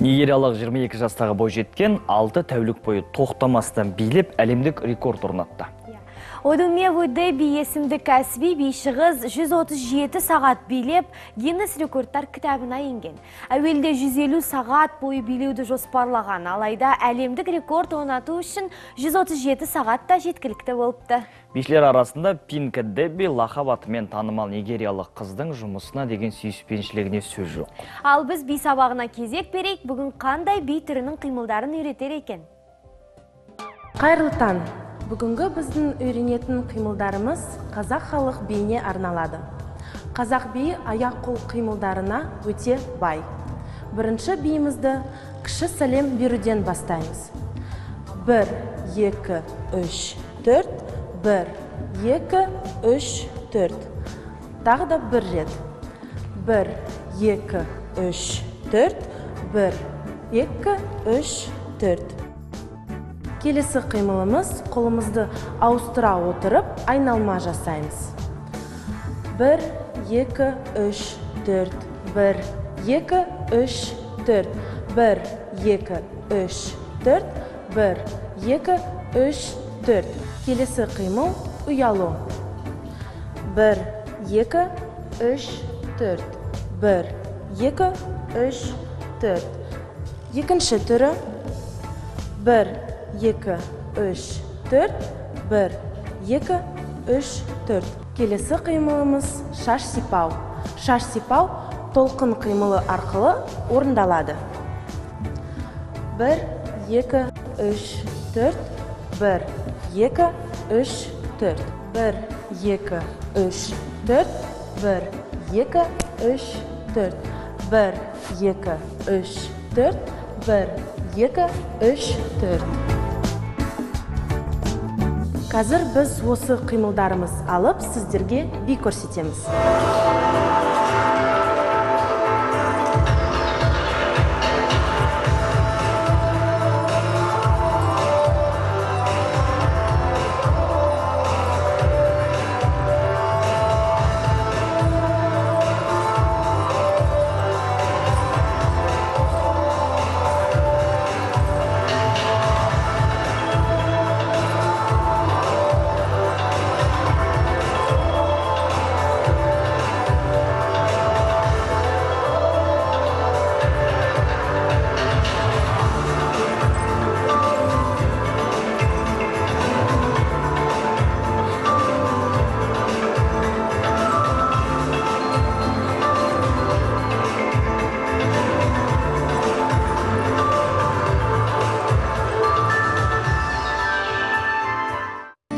Нигериялық 22 жастағы бойжеткен 6 тәулік бойы тоқтамастан билеп әлемдік рекорд орнатты. Одумеву Деби есімді кәсіби бейшіғыз 137 сағат билеп, Гиннес рекордтар кітабына енген. Әуелде 150 сағат бойы билеуді жоспарлаған, алайда әлемдік рекорд орнату үшін 137 сағатта жеткілікті болыпты. Бишілер арасында Пинка Деби лақап атымен танымал нигериялық қыздың жұмысына деген сүйіспеншілігіне сөз жоқ. Ал біз би сабағына кезек берейік, бүгін қандай би түрінің қимылдарын үйретер екен? Қайырлы таң! Бүгінгі біздің үйренетін қимылдарымыз қазақ халық биіне арналады. Қазақ биі аяқ-қол қимылдарына өте бай. Бірінші биімізді кіші сәлем беруден бастаймыз. 1, 2, 3, 4, 1, 2, 3, 4. Тағы да бір рет. 1, 2, 3, 4, 1, 2, 3, 4. Келесі қимылымыз қолымызды ауыстыра отырып, айналма жасаймыз. 1, 2, 3, 4, 1, 2, 3, 4, 1, 2, 3, 4, 1, 2, 3, 4. Келесі қимыл ұялу. 1, 2, 3, 4, 1, 2, 3, 4. Екінші түрі 1, 2, 3, 4, 1, 2, 3, 4. Келесі қимылымыз шаш сипау. Шаш сипау толқын қимылы арқылы орындалады. 1, 2, 3, 4, 1, 2, 3, 4. 1, 2, 3, 4, 1, 2, 3, 4. 1, 2, 3, 4, 1, 2, 3, 4. Қазір біз осы қимылдарымыз алып, сіздерге би көрсетеміз.